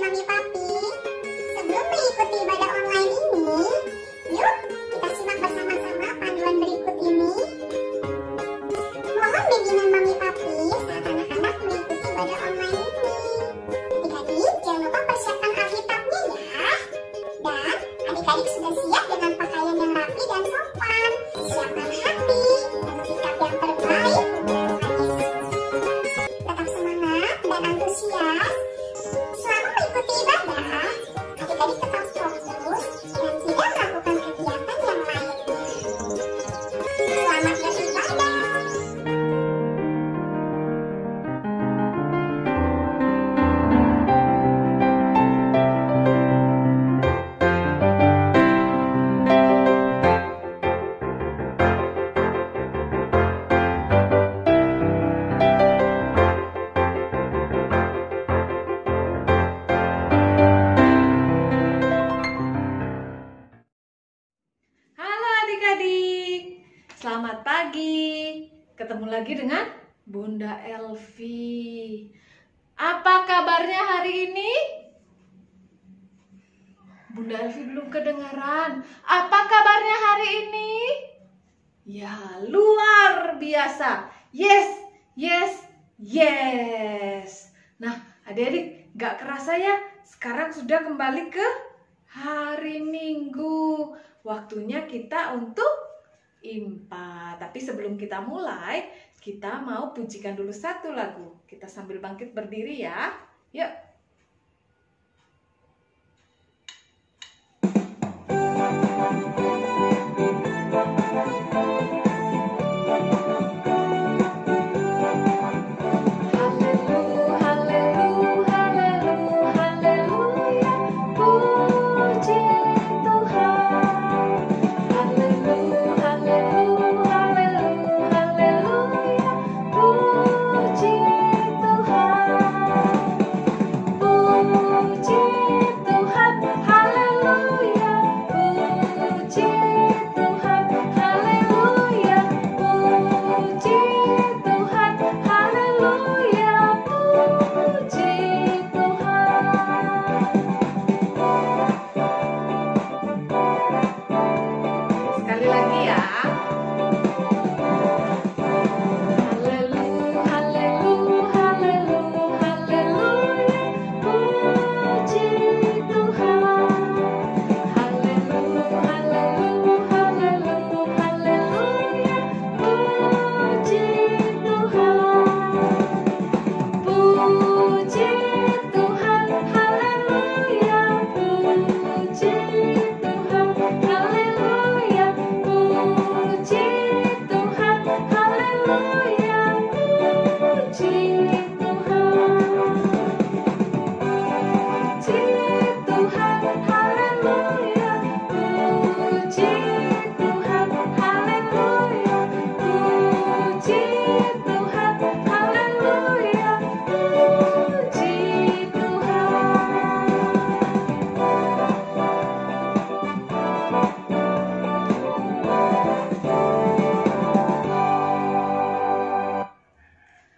Mami Papi, sebelum mengikuti ibadah online ini, yuk kita simak bersama-sama panduan berikut ini. Mohon bimbingan Mami Papi saat anak-anak mengikuti ibadah online ini. Adik-adik jangan lupa persiapkan Alkitabnya ya. Dan adik-adik sudah siap dengan pakaian yang rapi dan sopan. Siapkan hati dan sikap yang terbaik untuk Tuhan Yesus. Tetap semangat dan antusias. Selama mengikuti ibadah, adik-adik tetap fokus dan tidak melakukan kegiatan yang lainnya. Selamat beribadah. Selamat pagi, ketemu lagi dengan Bunda Elvi. Apa kabarnya hari ini? Bunda Elvi belum kedengaran. Apa kabarnya hari ini? Ya, luar biasa. Yes, yes, yes. Nah, adik-adik, gak kerasa ya, sekarang sudah kembali ke hari Minggu. Waktunya kita untuk IMPA. Tapi sebelum kita mulai, kita mau pujikan dulu satu lagu. Kita sambil bangkit berdiri ya. Yuk.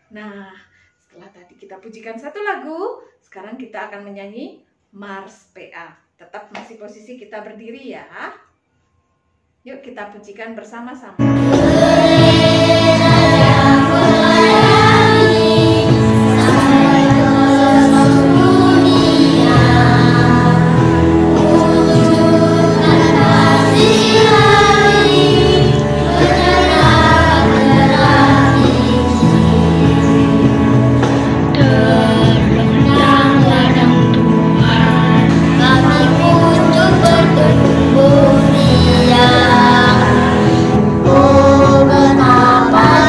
Nah, setelah tadi kita pujikan satu lagu, sekarang kita akan menyanyi Mars PA. Tetap masih posisi kita berdiri ya. Yuk kita pujikan bersama-sama. Oh, betapa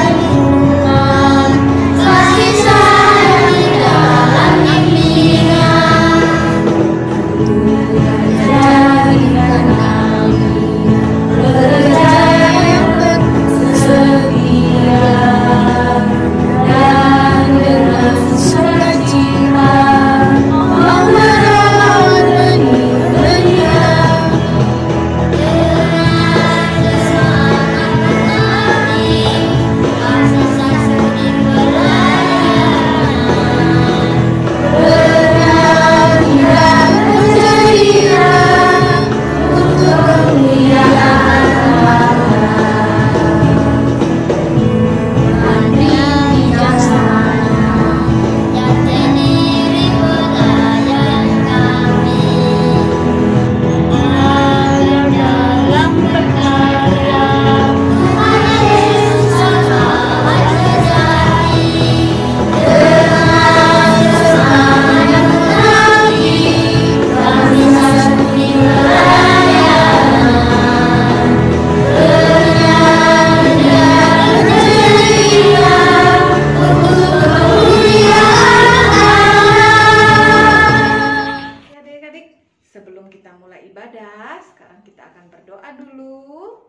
doa dulu.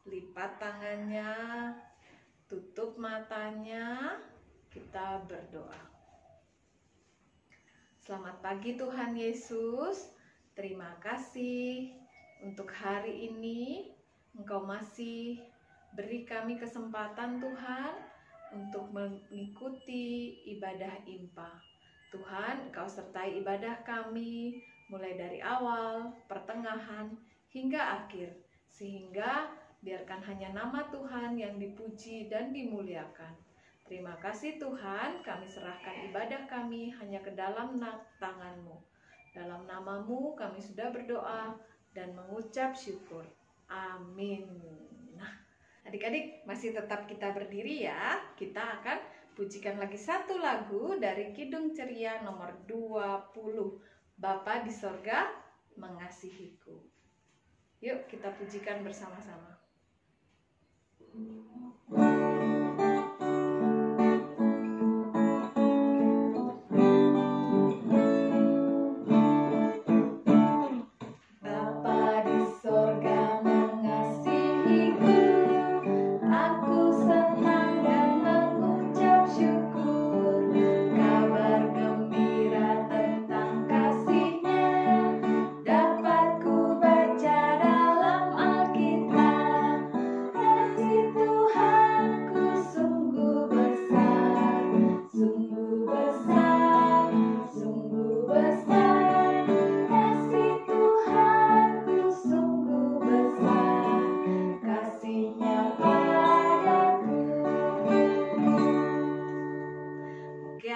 Lipat tangannya, tutup matanya, kita berdoa. Selamat pagi Tuhan Yesus, terima kasih untuk hari ini. Engkau masih beri kami kesempatan Tuhan untuk mengikuti ibadah IMPA. Tuhan, Engkau sertai ibadah kami mulai dari awal, pertengahan, hingga akhir. Sehingga biarkan hanya nama Tuhan yang dipuji dan dimuliakan. Terima kasih Tuhan, kami serahkan ibadah kami hanya ke dalam tangan-Mu. Dalam nama-Mu kami sudah berdoa dan mengucap syukur. Amin. Nah, adik-adik masih tetap kita berdiri ya. Kita akan pujikan lagi satu lagu dari Kidung Ceria nomor 20. Bapa di sorga mengasihiku. Yuk kita pujikan bersama-sama.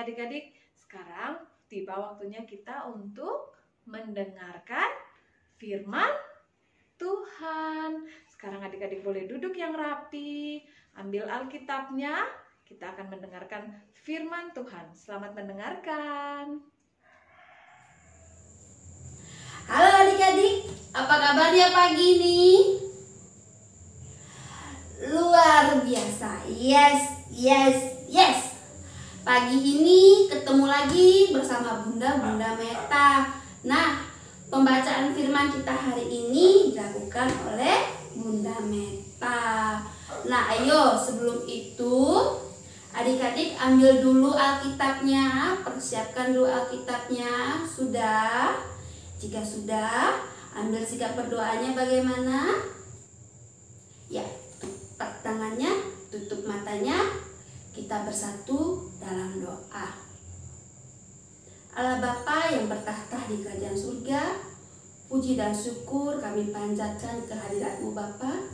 Adik-adik, sekarang tiba waktunya kita untuk mendengarkan firman Tuhan. Sekarang adik-adik boleh duduk yang rapi, ambil Alkitabnya, kita akan mendengarkan firman Tuhan. Selamat mendengarkan. Halo adik-adik, apa kabarnya pagi ini? Luar biasa, yes. Pagi ini ketemu lagi bersama Bunda Meta. Nah, pembacaan firman kita hari ini dilakukan oleh Bunda Meta. Nah, ayo sebelum itu adik-adik ambil dulu Alkitabnya, persiapkan dulu Alkitabnya. Sudah? Jika sudah, ambil sikap berdoanya bagaimana? Ya, tutup tangannya, tutup matanya. Kita bersatu dalam doa. Allah Bapa yang bertahta di kerajaan surga, puji dan syukur kami panjatkan kehadirat-Mu Bapa.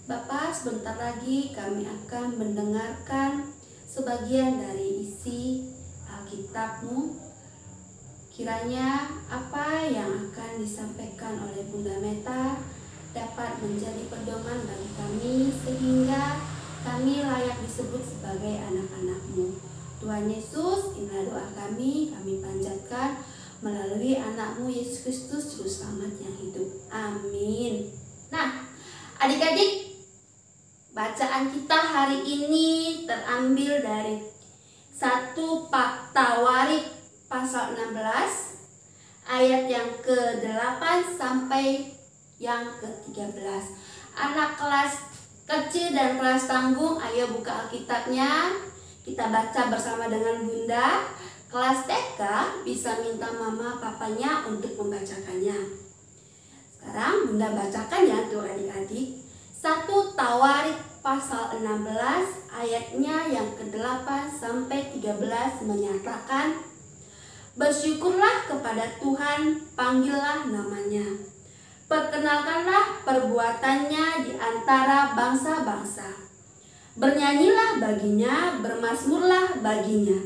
Bapa, sebentar lagi kami akan mendengarkan sebagian dari isi Alkitab-Mu. Kiranya apa yang akan disampaikan oleh Bunda Meta dapat menjadi pedoman bagi kami sehingga kami layak disebut sebagai anak-anak-Mu. Tuhan Yesus, inilah doa kami panjatkan melalui anak-Mu Yesus Kristus Juru Selamat yang hidup. Amin. Nah, adik-adik, bacaan kita hari ini terambil dari 1 Tawarik pasal 16 ayat yang ke-8 sampai yang ke-13. Anak kelas kecil dan kelas tanggung, ayo buka Alkitabnya. Kita baca bersama dengan Bunda. Kelas TK bisa minta mama papanya untuk membacakannya. Sekarang Bunda bacakan ya tuh adik-adik. 1 Tawarik pasal 16 ayatnya yang ke-8 sampai 13 menyatakan, bersyukurlah kepada Tuhan, panggillah namanya. Perkenalkanlah perbuatannya di antara bangsa-bangsa. Bernyanyilah baginya, bermazmurlah baginya.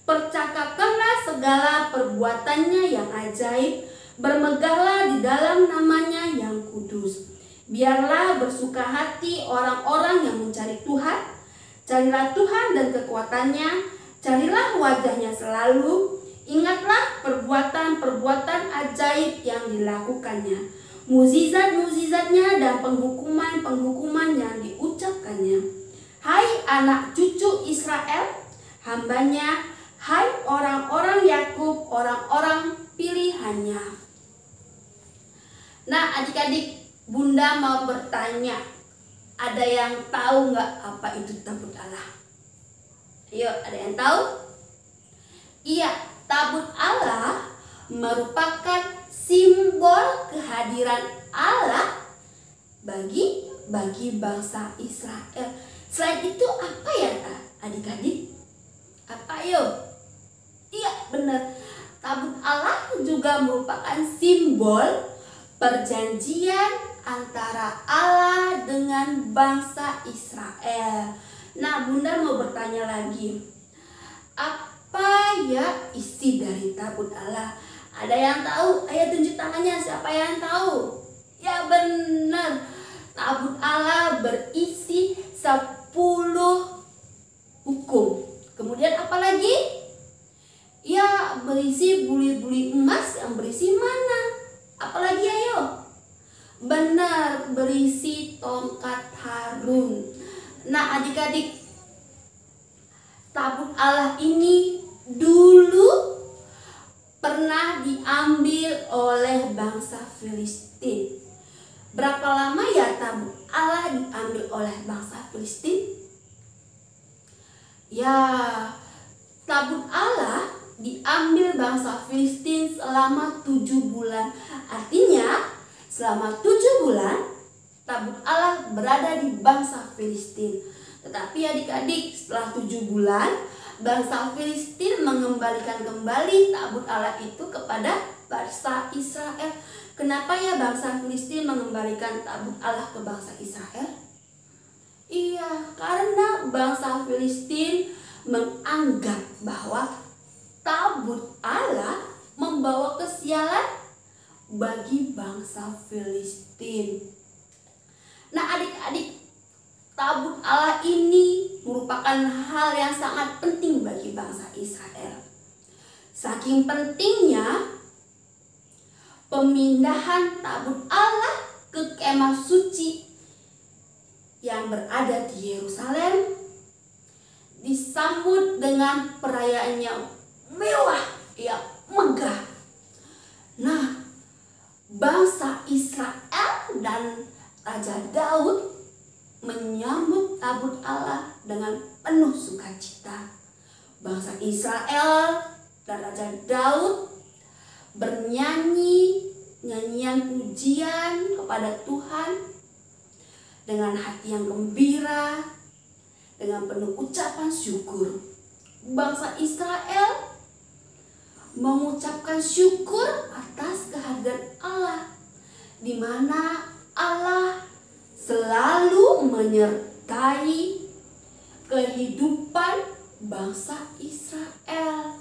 Percakapkanlah segala perbuatannya yang ajaib, bermegahlah di dalam namanya yang kudus. Biarlah bersuka hati orang-orang yang mencari Tuhan. Carilah Tuhan dan kekuatannya, carilah wajahnya selalu. Ingatlah perbuatan-perbuatan ajaib yang dilakukannya, mukjizat-mukjizatnya dan penghukuman-penghukuman yang diucapkannya. Hai anak cucu Israel, hambanya, hai orang-orang Yakub, orang-orang pilihannya. Nah, adik-adik, Bunda mau bertanya. Ada yang tahu nggak apa itu tabut Allah? Ayo, ada yang tahu? Iya, tabut Allah merupakan simbol kehadiran Allah bagi bangsa Israel. Selain itu apa ya adik-adik? Apa yuk? Iya benar, tabut Allah juga merupakan simbol perjanjian antara Allah dengan bangsa Israel. Nah, Bunda mau bertanya lagi, apa ya isi dari tabut Allah? Ada yang tahu? Ayo tunjuk tangannya, siapa yang tahu? Ya benar, tabut Allah berisi 10 hukum. Kemudian apa lagi? Ya berisi bulir-bulir emas yang berisi mana? Apalagi ayo? Benar, berisi tongkat Harun. Nah adik-adik, tabut Allah ini dulu pernah diambil oleh bangsa Filistin. Berapa lama ya tabut Allah diambil oleh bangsa Filistin? Ya, tabut Allah diambil bangsa Filistin selama 7 bulan. Artinya selama 7 bulan tabut Allah berada di bangsa Filistin. Tetapi adik-adik, setelah 7 bulan bangsa Filistin mengembalikan kembali tabut Allah itu kepada bangsa Israel. Kenapa ya bangsa Filistin mengembalikan tabut Allah ke bangsa Israel? Iya, karena bangsa Filistin menganggap bahwa tabut Allah membawa kesialan bagi bangsa Filistin. Nah adik-adik, tabut Allah ini merupakan hal yang sangat penting bagi bangsa Israel. Saking pentingnya, pemindahan tabut Allah ke kemah suci yang berada di Yerusalem disambut dengan perayaan yang mewah, ya megah. Nah, bangsa Israel dan Raja Daud menyambut tabut Allah dengan penuh sukacita. Bangsa Israel dan Raja Daud bernyanyi nyanyian pujian kepada Tuhan dengan hati yang gembira, dengan penuh ucapan syukur. Bangsa Israel mengucapkan syukur atas kehadiran Allah, di mana Allah selalu menyertai kehidupan bangsa Israel.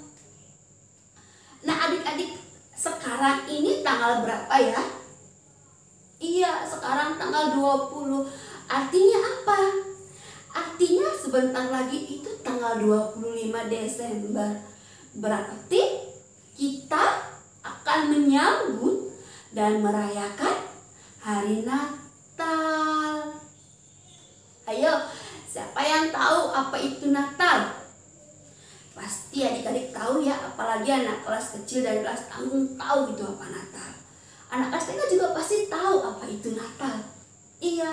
Nah adik-adik, sekarang ini tanggal berapa ya? Iya, sekarang tanggal 20. Artinya apa? Artinya sebentar lagi itu tanggal 25 Desember. Berarti kita akan menyambut dan merayakan hari Natal. Ayo, siapa yang tahu apa itu Natal? Pasti adik-adik tahu ya, apalagi anak kelas kecil dari kelas tanggung tahu gitu apa Natal. Anak kelas TK juga pasti tahu apa itu Natal. Iya,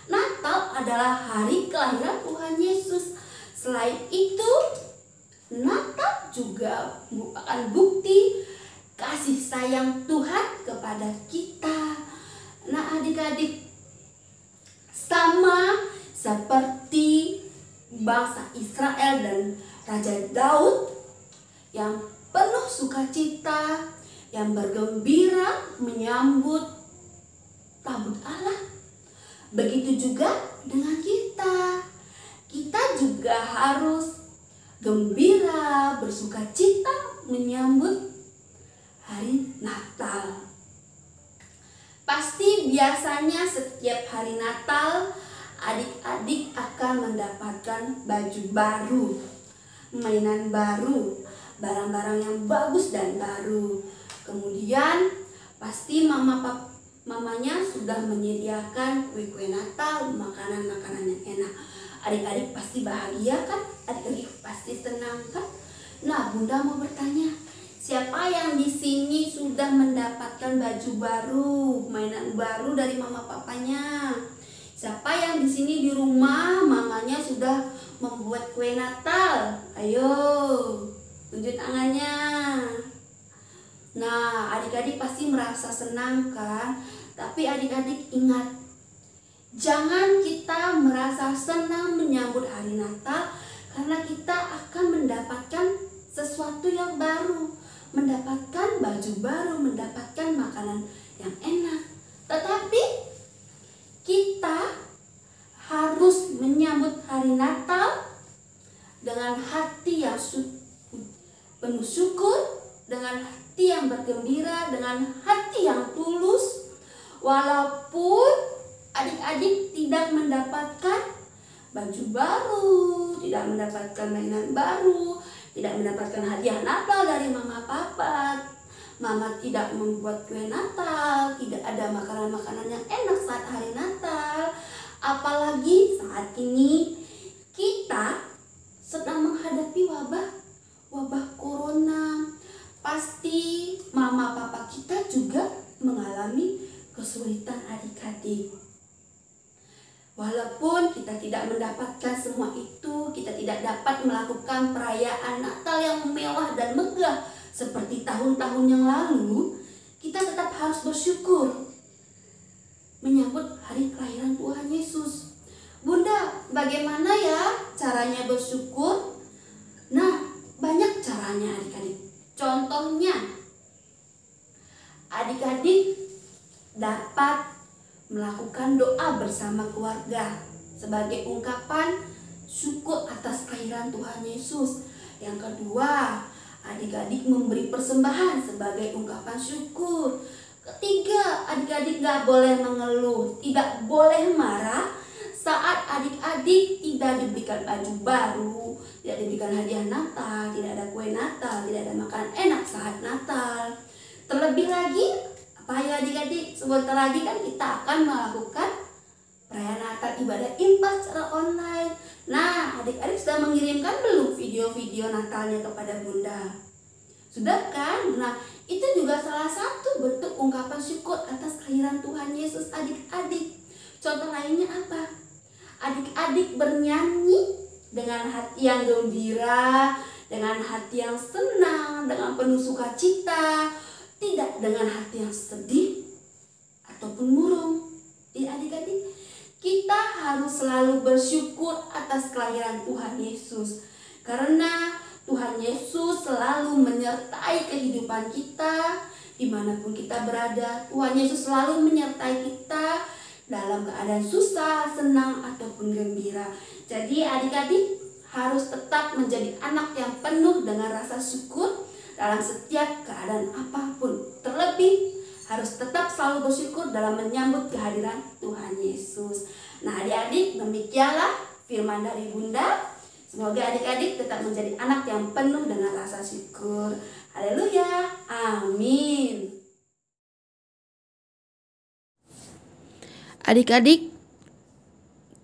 Natal adalah hari kelahiran Tuhan Yesus. Selain itu, Natal juga merupakan bukti kasih sayang Tuhan kepada kita. Nah adik-adik, sama seperti bangsa Israel dan Raja Daud yang penuh sukacita, yang bergembira menyambut tabut Allah, begitu juga dengan kita. Kita juga harus gembira, bersukacita menyambut hari Natal. Pasti biasanya setiap hari Natal adik-adik akan mendapatkan baju baru, mainan baru, barang-barang yang bagus dan baru. Kemudian pasti mamanya sudah menyediakan kue-kue Natal, makanan-makanan yang enak. Adik-adik pasti bahagia kan? Adik-adik pasti senang kan? Nah, Bunda mau bertanya, Siapa yang di sini sudah mendapatkan baju baru, mainan baru dari mama papanya? Siapa yang di sini di rumah mamanya sudah membuat kue Natal? Ayo, tunjuk tangannya. Nah, adik-adik pasti merasa senang kan? Tapi adik-adik ingat, jangan kita merasa senang menyambut hari Natal karena kita akan mendapatkan sesuatu yang baru, mendapatkan baju baru, mendapatkan makanan yang enak. Tetapi kita harus menyambut hari Natal dengan hati yang penuh syukur, dengan hati yang bergembira, dengan hati yang tulus. Walaupun adik-adik tidak mendapatkan baju baru, tidak mendapatkan mainan baru, tidak mendapatkan hadiah Natal dari mama papa, mama tidak membuat kue Natal, tidak ada makanan-makanan yang enak saat hari Natal. Apalagi saat ini kita sedang menghadapi wabah corona. Pasti mama papa kita juga mengalami kesulitan adik-adik. Walaupun kita tidak mendapatkan semua itu, kita tidak dapat melakukan perayaan Natal yang mewah dan megah seperti tahun-tahun yang lalu, kita tetap harus bersyukur menyambut hari kelahiran Tuhan Yesus. Bunda, bagaimana ya caranya bersyukur? Nah, banyak caranya adik-adik. Contohnya, adik-adik dapat melakukan doa bersama keluarga sebagai ungkapan syukur atas kelahiran Tuhan Yesus. Yang kedua, adik-adik memberi persembahan sebagai ungkapan syukur. Ketiga, adik-adik gak boleh mengeluh, tidak boleh marah saat adik-adik tidak diberikan baju baru, tidak diberikan hadiah Natal, tidak ada kue Natal, tidak ada makanan enak saat Natal. Terlebih lagi, apa ya adik-adik, sebentar lagi kan kita akan melakukan perayaan Natal ibadah impas secara online. Nah, adik-adik sudah mengirimkan belum video-video Natalnya kepada Bunda? Sudah kan? Nah, itu juga salah satu bentuk ungkapan syukur atas kelahiran Tuhan Yesus adik-adik. Contoh lainnya apa? Adik-adik bernyanyi dengan hati yang gembira, dengan hati yang senang, dengan penuh sukacita, tidak dengan hati yang sedih ataupun murung. Ya adik-adik, kita harus selalu bersyukur atas kelahiran Tuhan Yesus, karena Tuhan Yesus selalu menyertai kehidupan kita dimanapun kita berada. Tuhan Yesus selalu menyertai kita dalam keadaan susah, senang, ataupun gembira. Jadi adik-adik harus tetap menjadi anak yang penuh dengan rasa syukur dalam setiap keadaan apapun. Terlebih harus tetap selalu bersyukur dalam menyambut kehadiran Tuhan Yesus. Nah adik-adik, demikianlah firman dari Bunda. Semoga adik-adik tetap menjadi anak yang penuh dengan rasa syukur. Haleluya, amin. Adik-adik,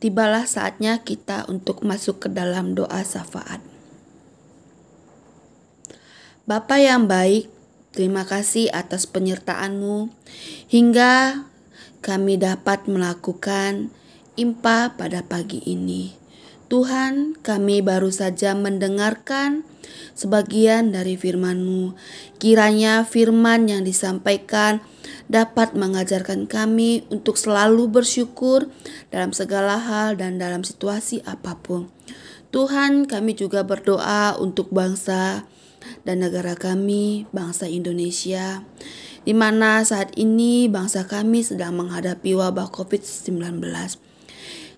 tibalah saatnya kita untuk masuk ke dalam doa syafaat. Bapa yang baik, terima kasih atas penyertaan-Mu hingga kami dapat melakukan impa pada pagi ini. Tuhan, kami baru saja mendengarkan sebagian dari firman-Mu. Kiranya firman yang disampaikan dapat mengajarkan kami untuk selalu bersyukur dalam segala hal dan dalam situasi apapun. Tuhan, kami juga berdoa untuk bangsa dan negara kami, bangsa Indonesia, di mana saat ini bangsa kami sedang menghadapi wabah COVID-19.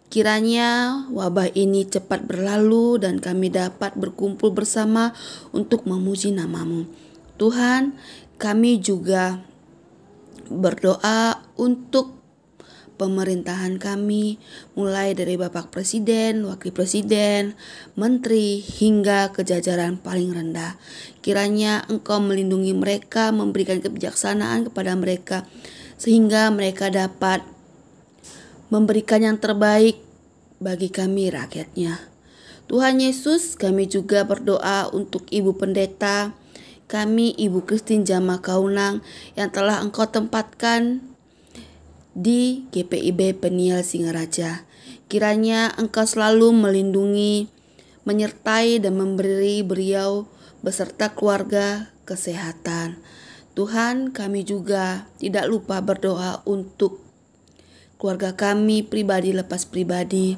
Kiranya wabah ini cepat berlalu dan kami dapat berkumpul bersama untuk memuji nama-Mu. Tuhan, kami juga berdoa untuk pemerintahan kami, mulai dari Bapak Presiden, Wakil Presiden, Menteri, hingga ke jajaran paling rendah. Kiranya Engkau melindungi mereka, memberikan kebijaksanaan kepada mereka, sehingga mereka dapat memberikan yang terbaik bagi kami rakyatnya. Tuhan Yesus, kami juga berdoa untuk Ibu Pendeta. kami Ibu Christine Jama Kaunang yang telah Engkau tempatkan di GPIB Peniel Singaraja. Kiranya Engkau selalu melindungi, menyertai dan memberi beliau beserta keluarga kesehatan. Tuhan, kami juga tidak lupa berdoa untuk keluarga kami pribadi lepas pribadi.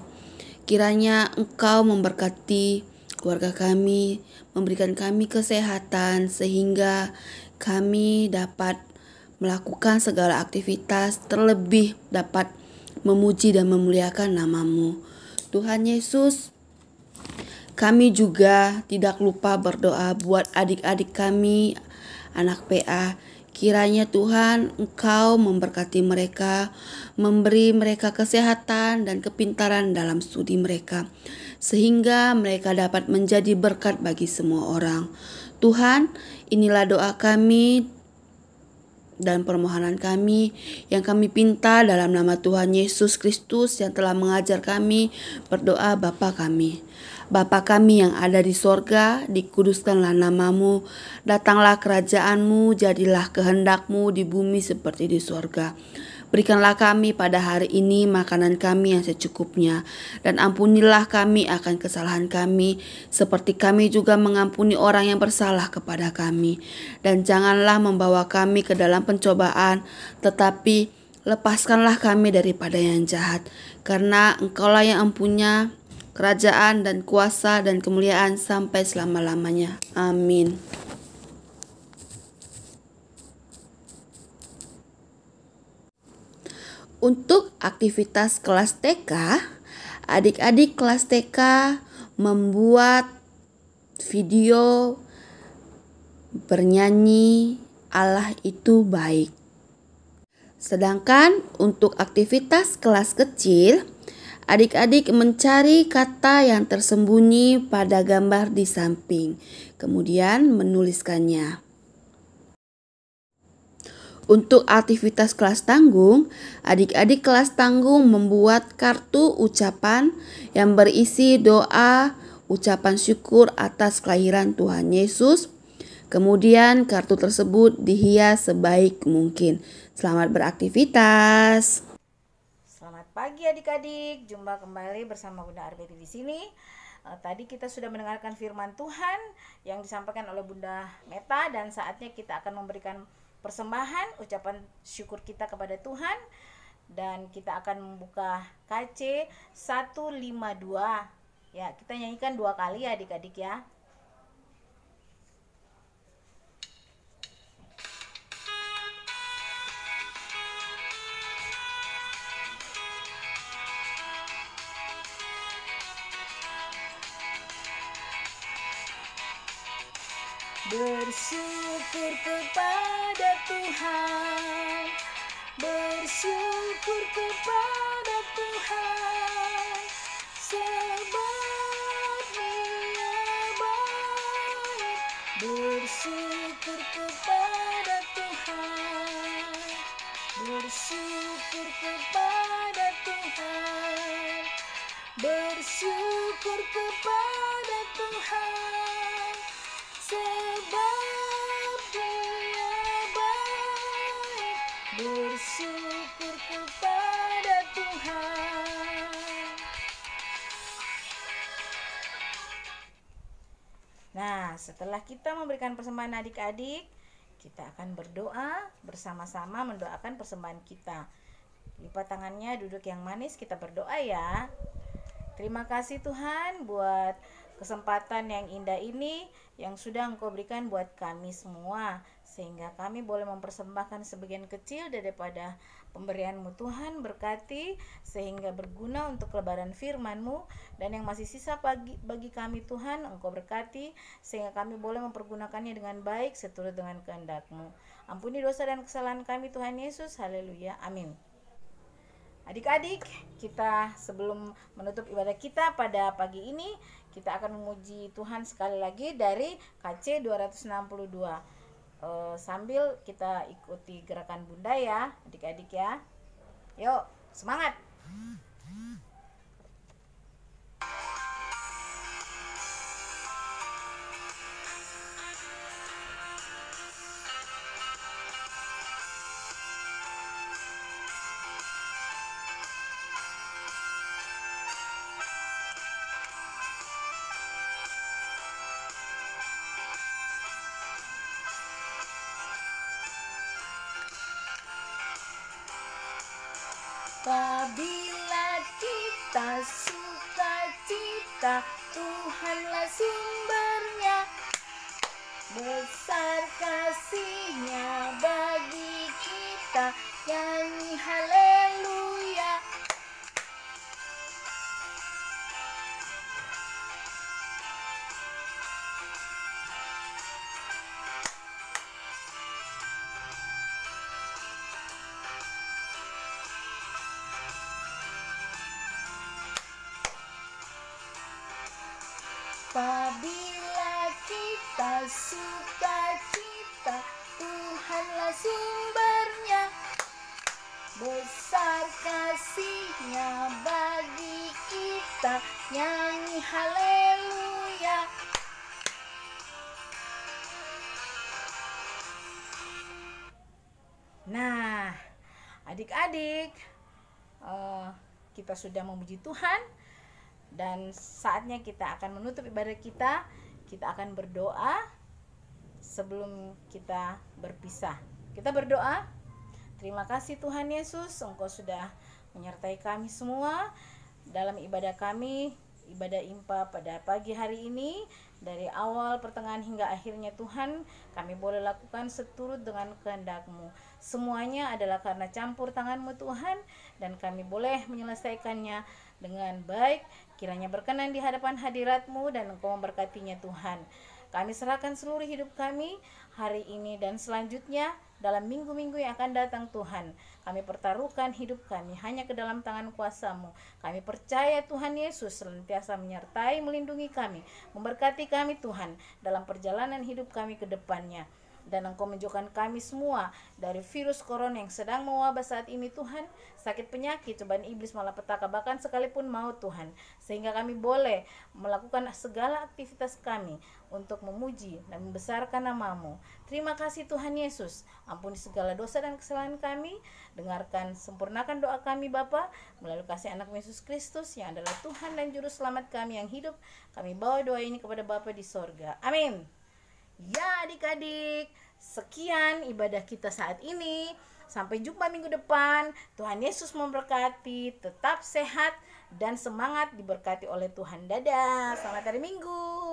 Kiranya Engkau memberkati keluarga kami, memberikan kami kesehatan sehingga kami dapat melakukan segala aktivitas, terlebih dapat memuji dan memuliakan nama-Mu. Tuhan Yesus, kami juga tidak lupa berdoa buat adik-adik kami, anak PA. Kiranya Tuhan Engkau memberkati mereka, memberi mereka kesehatan dan kepintaran dalam studi mereka, sehingga mereka dapat menjadi berkat bagi semua orang. Tuhan, inilah doa kami dan permohonan kami yang kami pinta dalam nama Tuhan Yesus Kristus yang telah mengajar kami berdoa Bapa kami. Bapa kami yang ada di sorga, dikuduskanlah nama-Mu, datanglah kerajaan-Mu, jadilah kehendak-Mu di bumi seperti di sorga. Berikanlah kami pada hari ini makanan kami yang secukupnya, dan ampunilah kami akan kesalahan kami, seperti kami juga mengampuni orang yang bersalah kepada kami. Dan janganlah membawa kami ke dalam pencobaan, tetapi lepaskanlah kami daripada yang jahat, karena Engkaulah yang mempunyai kerajaan dan kuasa dan kemuliaan sampai selama-lamanya. Amin. Untuk aktivitas kelas TK, adik-adik kelas TK membuat video bernyanyi Allah itu baik. Sedangkan untuk aktivitas kelas kecil, adik-adik mencari kata yang tersembunyi pada gambar di samping, kemudian menuliskannya. Untuk aktivitas kelas tanggung, adik-adik kelas tanggung membuat kartu ucapan yang berisi doa, ucapan syukur atas kelahiran Tuhan Yesus. Kemudian kartu tersebut dihias sebaik mungkin. Selamat beraktivitas. Selamat pagi adik-adik, jumpa kembali bersama Bunda Arbeti di sini. Tadi kita sudah mendengarkan firman Tuhan yang disampaikan oleh Bunda Meta, dan saatnya kita akan memberikan persembahan, ucapan syukur kita kepada Tuhan. Dan kita akan membuka KC 152. Ya, kita nyanyikan 2 kali ya adik-adik ya. Bersyukur kepada Tuhan, bersyukur kepada Tuhan, sebab Dia baik. Bersyukur kepada Tuhan, bersyukur kepada Tuhan, bersyukur kepada Tuhan, sebab Dia baik. Bersyukur kepada Tuhan. Nah, setelah kita memberikan persembahan adik-adik, kita akan berdoa bersama-sama mendoakan persembahan kita. Lipat tangannya, duduk yang manis, kita berdoa ya. Terima kasih Tuhan buat kesempatan yang indah ini yang sudah Engkau berikan buat kami semua, sehingga kami boleh mempersembahkan sebagian kecil daripada pemberian-Mu. Tuhan berkati sehingga berguna untuk lebaran firman-Mu, dan yang masih sisa bagi kami Tuhan Engkau berkati sehingga kami boleh mempergunakannya dengan baik seturut dengan kehendak-Mu. Ampuni dosa dan kesalahan kami Tuhan Yesus. Haleluya, amin. Adik-adik, kita sebelum menutup ibadah kita pada pagi ini, kita akan memuji Tuhan sekali lagi dari KC 262. Sambil kita ikuti gerakan Bunda ya, adik-adik ya. Yuk, semangat! Apabila kita sukacita, Tuhanlah sumbernya. Besar kasih-Nya bagi kita, nyanyi haleluya. Apabila kita sukacita, Tuhanlah sumbernya. Besar kasih-Nya bagi kita, nyanyi haleluya. Nah, adik-adik, kita sudah memuji Tuhan. Dan saatnya kita akan menutup ibadah kita. Kita akan berdoa sebelum kita berpisah. Kita berdoa. Terima kasih Tuhan Yesus, Engkau sudah menyertai kami semua dalam ibadah kami, ibadah IMPA pada pagi hari ini. Dari awal, pertengahan hingga akhirnya Tuhan, kami boleh lakukan seturut dengan kehendak-Mu. Semuanya adalah karena campur tangan-Mu Tuhan, dan kami boleh menyelesaikannya dengan baik. Kiranya berkenan di hadapan hadirat-Mu dan Engkau memberkatinya Tuhan. Kami serahkan seluruh hidup kami hari ini dan selanjutnya dalam minggu-minggu yang akan datang Tuhan. Kami pertaruhkan hidup kami hanya ke dalam tangan kuasa-Mu. Kami percaya Tuhan Yesus senantiasa menyertai, melindungi kami, memberkati kami Tuhan dalam perjalanan hidup kami ke depannya. Dan Engkau menjauhkan kami semua dari virus corona yang sedang mewabah saat ini Tuhan. Sakit penyakit, cobaan iblis, malapetaka, bahkan sekalipun maut Tuhan. Sehingga kami boleh melakukan segala aktivitas kami untuk memuji dan membesarkan nama-Mu. Terima kasih Tuhan Yesus. Ampuni segala dosa dan kesalahan kami. Dengarkan, sempurnakan doa kami Bapa melalui kasih anak Yesus Kristus yang adalah Tuhan dan Juru Selamat kami yang hidup. Kami bawa doa ini kepada Bapa di sorga. Amin. Ya adik-adik, sekian ibadah kita saat ini. Sampai jumpa minggu depan. Tuhan Yesus memberkati. Tetap sehat dan semangat diberkati oleh Tuhan. Dadah, selamat hari Minggu.